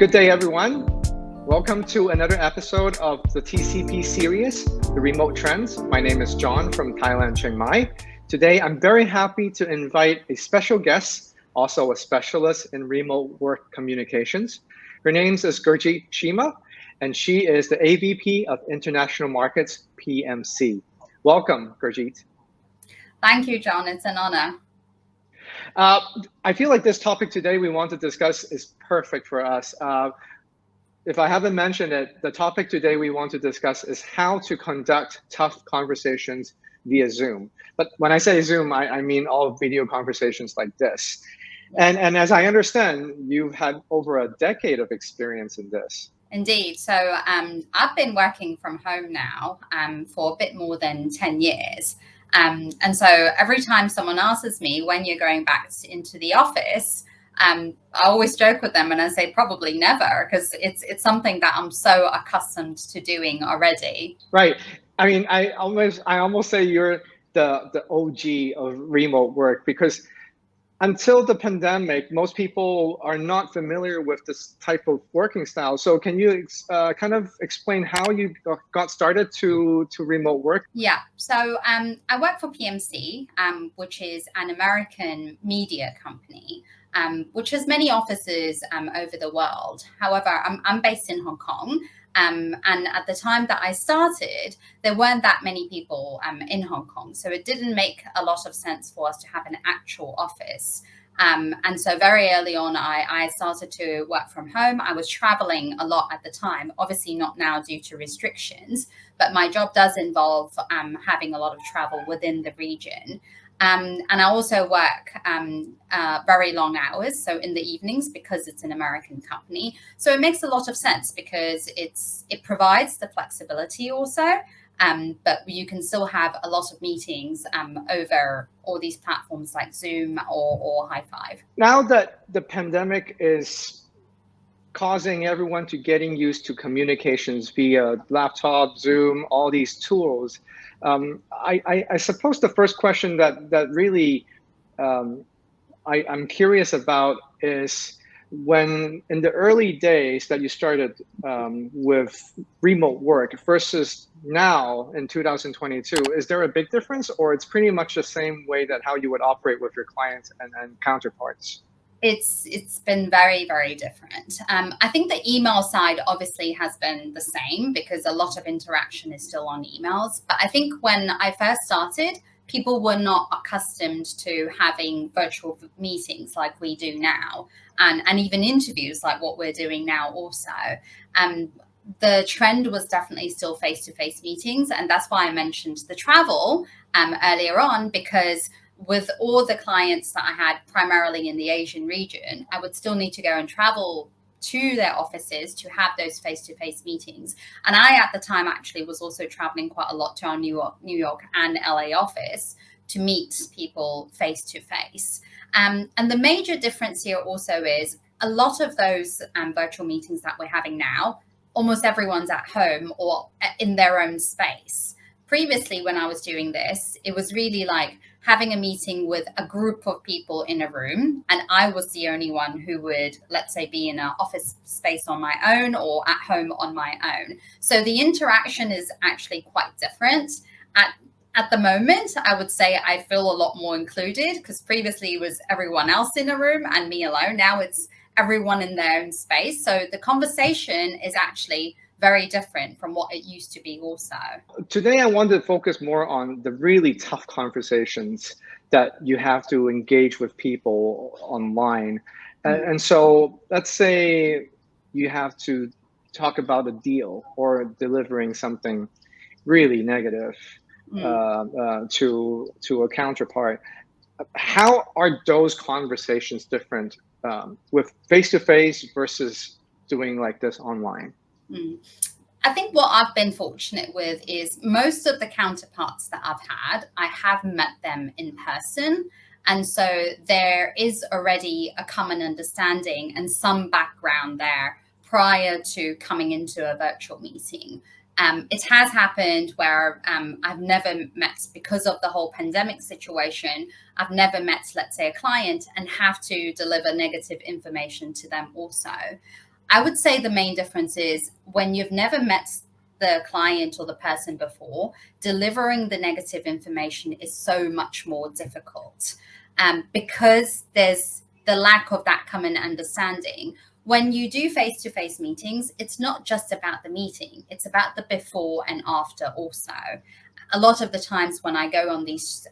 Good day, everyone. Welcome to another episode of the TCP series, The Remote Trends. My name is John from Thailand, Chiang Mai. Today, I'm very happy to invite a special guest, also a specialist in remote work communications. Her name is Gurjeet Chima, and she is the AVP of International Markets, PMC. Welcome, Gurjeet. Thank you, John. It's an honor. I feel like this topic today we want to discuss is perfect for us. If I haven't mentioned it, the topic today we want to discuss is how to conduct tough conversations via Zoom. But when I say Zoom, I mean all video conversations like this. And as I understand, you've had over a decade of experience in this. Indeed. So I've been working from home now for a bit more than 10 years. And so every time someone asks me when you're going back into the office, I always joke with them and I say probably never, because it's something that I'm so accustomed to doing already. Right. I mean, I almost say you're the OG of remote work, because until the pandemic, most people are not familiar with this type of working style. So can you kind of explain how you got started to remote work? Yeah. So I work for PMC, which is an American media company, which has many offices over the world. However, I'm based in Hong Kong. And at the time that I started, there weren't that many people in Hong Kong. So it didn't make a lot of sense for us to have an actual office. And so very early on, I started to work from home. I was traveling a lot at the time, obviously not now due to restrictions, but my job does involve having a lot of travel within the region. And I also work very long hours, so in the evenings, because it's an American company. So it makes a lot of sense because it provides the flexibility also, but you can still have a lot of meetings over all these platforms like Zoom or High5. Now that the pandemic is causing everyone to getting used to communications via laptop, Zoom, all these tools, I suppose the first question that really I'm curious about is, when in the early days that you started with remote work versus now in 2022, is there a big difference, or it's pretty much the same way that how you would operate with your clients and counterparts? It's been very, very different. I think the email side obviously has been the same because a lot of interaction is still on emails. But I think when I first started, people were not accustomed to having virtual meetings like we do now, and even interviews like what we're doing now also. The trend was definitely still face-to-face meetings. And that's why I mentioned the travel earlier on, because with all the clients that I had primarily in the Asian region, I would still need to go and travel to their offices to have those face-to-face meetings. And I, at the time, actually was also traveling quite a lot to our New York and LA office to meet people face-to-face. And the major difference here also is a lot of those virtual meetings that we're having now, almost everyone's at home or in their own space. Previously, when I was doing this, it was really like having a meeting with a group of people in a room, and I was the only one who would, let's say, be in an office space on my own or at home on my own. So the interaction is actually quite different. At the moment, I would say I feel a lot more included, because previously it was everyone else in a room and me alone. Now it's everyone in their own space. So the conversation is actually very different from what it used to be also. Today, I want to focus more on the really tough conversations that you have to engage with people online. And so let's say you have to talk about a deal or delivering something really negative to a counterpart. How are those conversations different with face-to-face versus doing like this online? I think what I've been fortunate with is most of the counterparts that I've had, I have met them in person. And so there is already a common understanding and some background there prior to coming into a virtual meeting. It has happened where I've never met, because of the whole pandemic situation, I've never met, let's say, a client and have to deliver negative information to them also. I would say the main difference is when you've never met the client or the person before, delivering the negative information is so much more difficult, because there's the lack of that common understanding. When you do face-to-face meetings, it's not just about the meeting, it's about the before and after also. A lot of the times when I go on these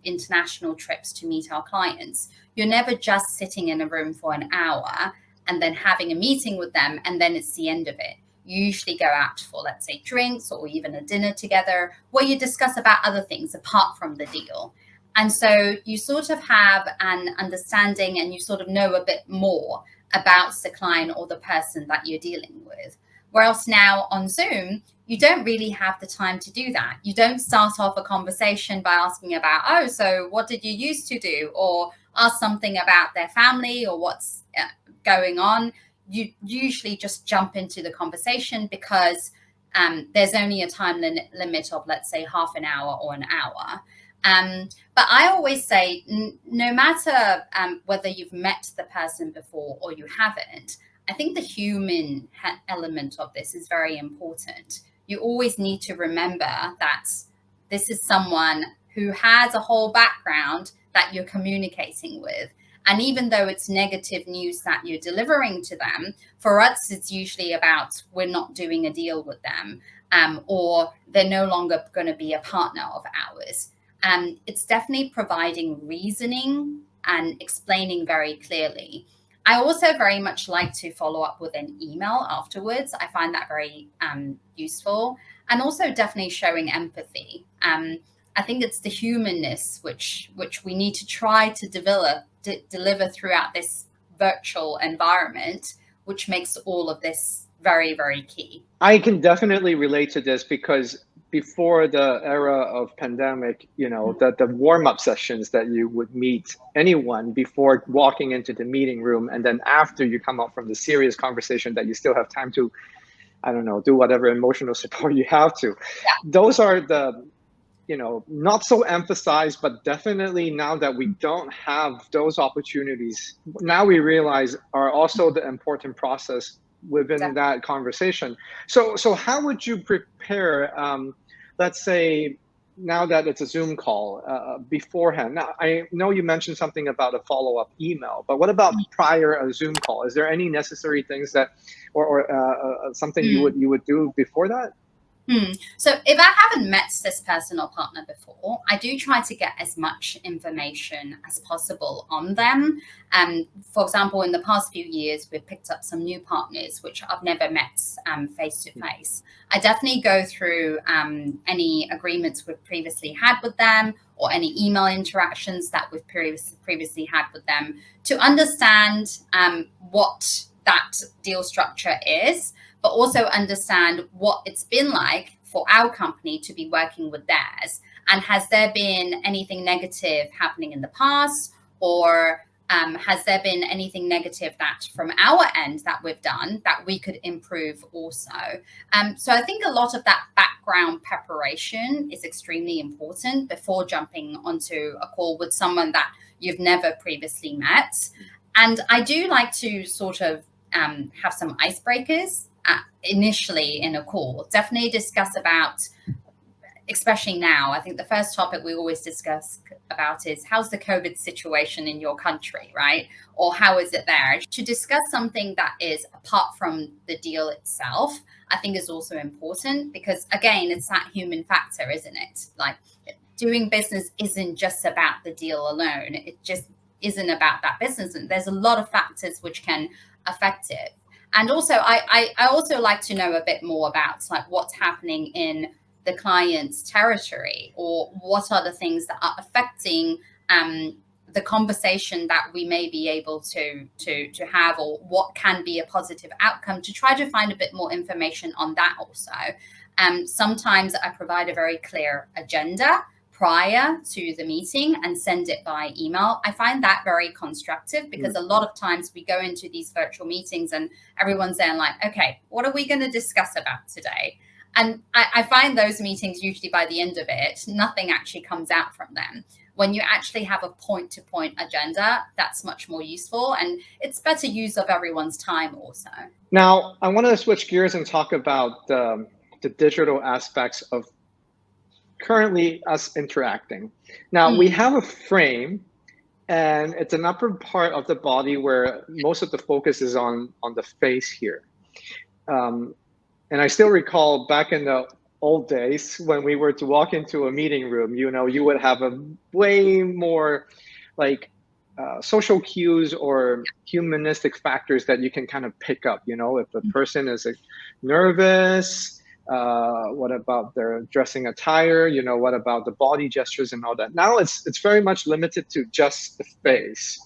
international trips to meet our clients, you're never just sitting in a room for an hour and then having a meeting with them and then it's the end of it. You usually go out for, let's say, drinks or even a dinner together where you discuss about other things apart from the deal. And so you sort of have an understanding and you sort of know a bit more about the client or the person that you're dealing with. Whereas now on Zoom, you don't really have the time to do that. You don't start off a conversation by asking about, oh, so what did you used to do? Or ask something about their family or what's going on. You usually just jump into the conversation because there's only a time limit of, let's say, half an hour or an hour. But I always say, no matter whether you've met the person before or you haven't, I think the human element of this is very important. You always need to remember that this is someone who has a whole background that you're communicating with. And even though it's negative news that you're delivering to them, for us, it's usually about we're not doing a deal with them, or they're no longer going to be a partner of ours. It's definitely providing reasoning and explaining very clearly. I also very much like to follow up with an email afterwards. I find that very useful, and also definitely showing empathy. I think it's the humanness which we need to try to deliver throughout this virtual environment, which makes all of this very, very key. I can definitely relate to this because before the era of pandemic, the warm-up sessions that you would meet anyone before walking into the meeting room, and then after you come out from the serious conversation that you still have time to, I don't know, do whatever emotional support you have to. Yeah. Those are the, not so emphasized, but definitely now that we don't have those opportunities, now we realize are also the important process within that conversation. So how would you prepare, let's say, now that it's a Zoom call beforehand? Now, I know you mentioned something about a follow-up email, but what about prior a Zoom call? Is there any necessary things that, or something you would do before that? So if I haven't met this person or partner before, I do try to get as much information as possible on them. For example, in the past few years, we've picked up some new partners which I've never met face to face. I definitely go through any agreements we've previously had with them or any email interactions that we've previously had with them to understand what that deal structure is, but also understand what it's been like for our company to be working with theirs. And has there been anything negative happening in the past, or has there been anything negative that from our end that we've done that we could improve also? So I think a lot of that background preparation is extremely important before jumping onto a call with someone that you've never previously met. And I do like to sort of have some icebreakers initially in a call. Definitely discuss about, especially now, I think the first topic we always discuss about is how's the COVID situation in your country, right? Or how is it there? To discuss something that is apart from the deal itself, I think is also important because, again, it's that human factor, isn't it? Like, doing business isn't just about the deal alone. It just isn't about that business. And there's a lot of factors which can affect it. And also, I also like to know a bit more about like what's happening in the client's territory, or what are the things that are affecting the conversation that we may be able to have, or what can be a positive outcome, to try to find a bit more information on that also. Sometimes I provide a very clear agenda prior to the meeting and send it by email. I find that very constructive because a lot of times we go into these virtual meetings and everyone's there like, okay, what are we going to discuss about today? And I find those meetings usually by the end of it, nothing actually comes out from them. when you actually have a point-to-point agenda, that's much more useful, and it's better use of everyone's time also. Now, I want to switch gears and talk about the digital aspects of currently us interacting. Now, we have a frame, and it's an upper part of the body where most of the focus is on the face here. And I still recall back in the old days when we were to walk into a meeting room, you would have a way more like social cues or humanistic factors that you can kind of pick up. If the person is nervous, what about their dressing attire? What about the body gestures and all that? Now it's very much limited to just the face.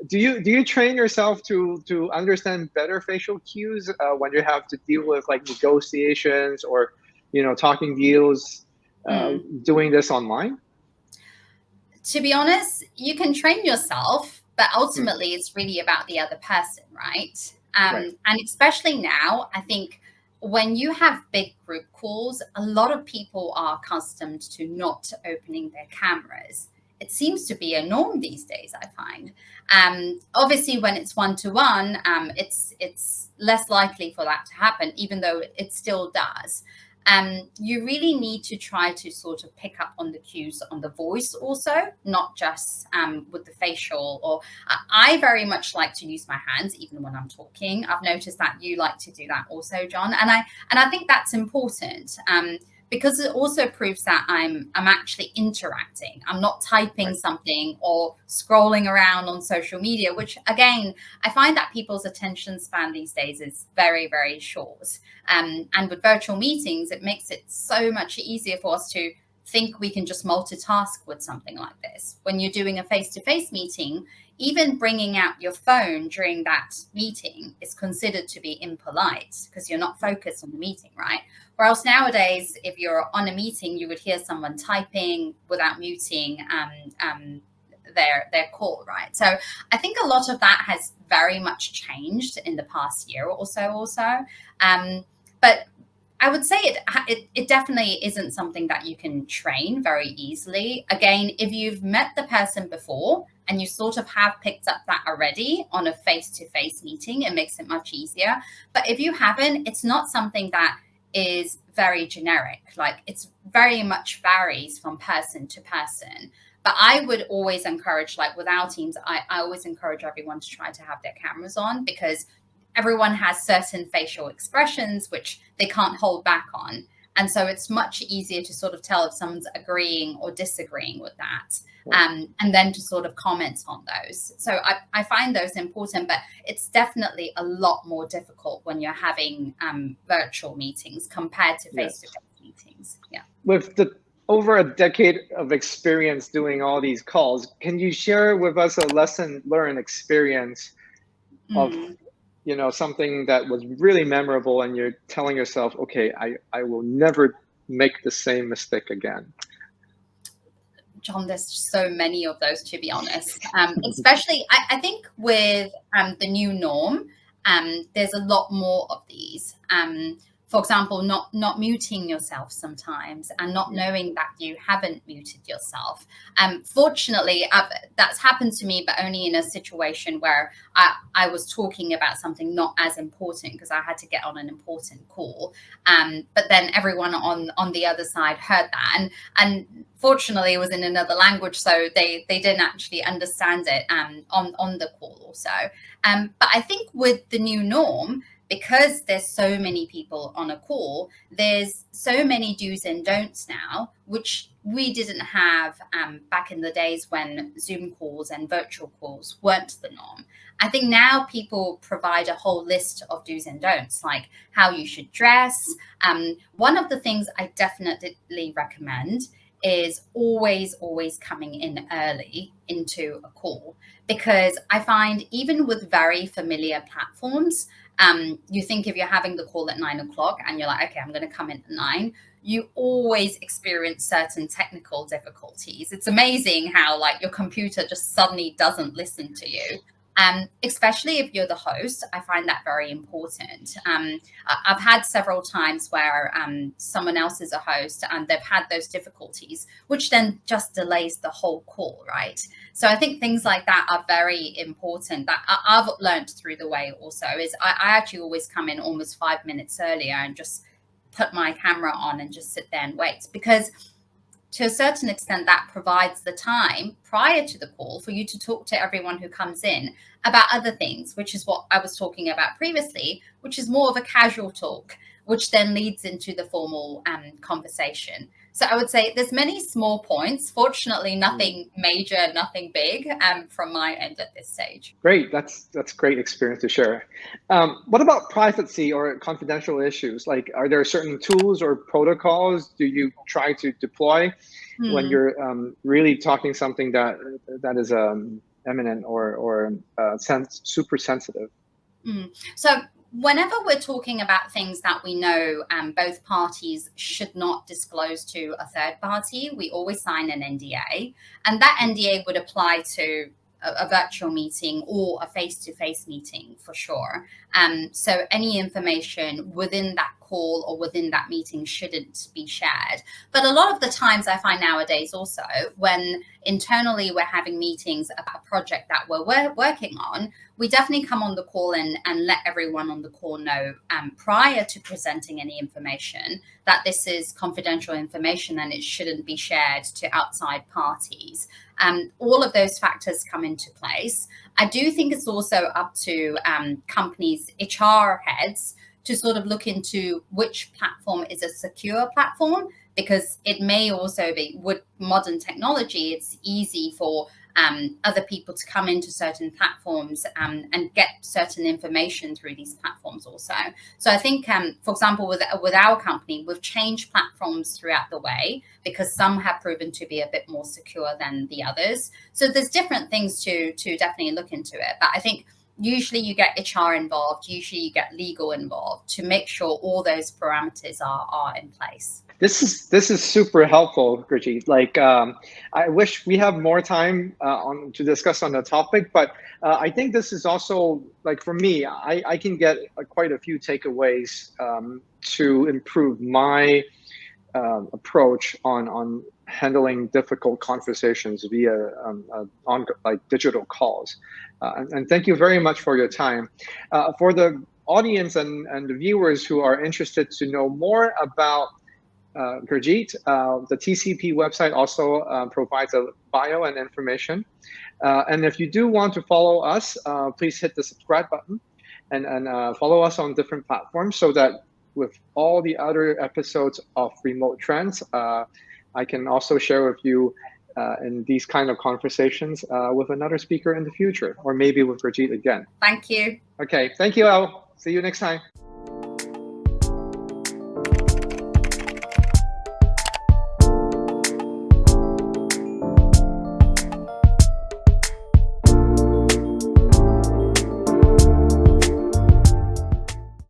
Do you train yourself to understand better facial cues when you have to deal with like negotiations or talking deals, doing this online? To be honest, you can train yourself, but ultimately it's really about the other person, right? Right. And especially now, I think when you have big group calls, a lot of people are accustomed to not opening their cameras. It seems to be a norm these days, I find. Obviously, when it's one-to-one, it's less likely for that to happen, even though it still does. You really need to try to sort of pick up on the cues on the voice also, not just with the facial. Or I very much like to use my hands even when I'm talking. I've noticed that you like to do that also, John, and I think that's important. Because it also proves that I'm actually interacting. I'm not typing something or scrolling around on social media, which again, I find that people's attention span these days is very, very short. And with virtual meetings, it makes it so much easier for us to think we can just multitask with something like this. When you're doing a face-to-face meeting, even bringing out your phone during that meeting is considered to be impolite because you're not focused on the meeting, right? Whereas nowadays, if you're on a meeting, you would hear someone typing without muting their call, right? So I think a lot of that has very much changed in the past year or so also. But I would say it definitely isn't something that you can train very easily. Again, if you've met the person before and you sort of have picked up that already on a face-to-face meeting, it makes it much easier. But if you haven't, it's not something that is very generic. Like it's very much varies from person to person. But I would always encourage, like with our teams, I always encourage everyone to try to have their cameras on because everyone has certain facial expressions which they can't hold back on. And so it's much easier to sort of tell if someone's agreeing or disagreeing with that, and then to sort of comment on those. So I find those important, but it's definitely a lot more difficult when you're having virtual meetings compared to face-to-face meetings. Yeah. With the over a decade of experience doing all these calls, can you share with us a lesson learned experience of something that was really memorable and you're telling yourself, okay, I will never make the same mistake again? John, there's so many of those, to be honest. Especially, I think with the new norm, there's a lot more of these. For example, not muting yourself sometimes and not knowing that you haven't muted yourself. Fortunately, that's happened to me, but only in a situation where I was talking about something not as important because I had to get on an important call. But then everyone on the other side heard that. And fortunately, it was in another language, so they didn't actually understand it on the call also. But I think with the new norm, because there's so many people on a call, there's so many do's and don'ts now, which we didn't have back in the days when Zoom calls and virtual calls weren't the norm. I think now people provide a whole list of do's and don'ts, like how you should dress. One of the things I definitely recommend is always coming in early into a call, because I find even with very familiar platforms, you think if you're having the call at 9 o'clock and you're like, okay, I'm going to come in at 9, you always experience certain technical difficulties. It's amazing how like your computer just suddenly doesn't listen to you. Especially if you're the host. I find that very important. I've had several times where someone else is a host and they've had those difficulties, which then just delays the whole call, right? So I think things like that are very important. That I've learned through the way also is I actually always come in almost 5 minutes earlier and just put my camera on and just sit there and wait, because to a certain extent, that provides the time prior to the call for you to talk to everyone who comes in about other things, which is what I was talking about previously, which is more of a casual talk, which then leads into the formal conversation. So I would say there's many small points. Fortunately, nothing major, nothing big from my end at this stage. Great, that's great experience to share. What about privacy or confidential issues? Like, are there certain tools or protocols do you try to deploy when you're really talking something that is eminent or super sensitive? So whenever we're talking about things that we know both parties should not disclose to a third party, we always sign an NDA. And that NDA would apply to a virtual meeting or a face-to-face meeting for sure. So any information within that call or within that meeting shouldn't be shared. But a lot of the times I find nowadays also when internally we're having meetings about a project that we're working on, we definitely come on the call and let everyone on the call know prior to presenting any information that this is confidential information and it shouldn't be shared to outside parties. All of those factors come into place. I do think it's also up to companies' HR heads to sort of look into which platform is a secure platform, because it may also be, with modern technology, it's easy for other people to come into certain platforms and get certain information through these platforms also. So I think, for example, with our company, we've changed platforms throughout the way because some have proven to be a bit more secure than the others. So there's different things to definitely look into it. But I think usually you get HR involved, usually you get legal involved to make sure all those parameters are in place. This is super helpful, Gurjeet. Like, I wish we have more time to discuss on the topic, but I think this is also, like, for me, I can get quite a few takeaways to improve my approach on handling difficult conversations via like digital calls. And thank you very much for your time. For the audience and the viewers who are interested to know more about Gurjeet, the TCP website also provides a bio and information. And if you do want to follow us, please hit the subscribe button and follow us on different platforms so that with all the other episodes of Remote Trends, I can also share with you in these kind of conversations with another speaker in the future, or maybe with Gurjeet again. Thank you. Okay, thank you, Al. See you next time.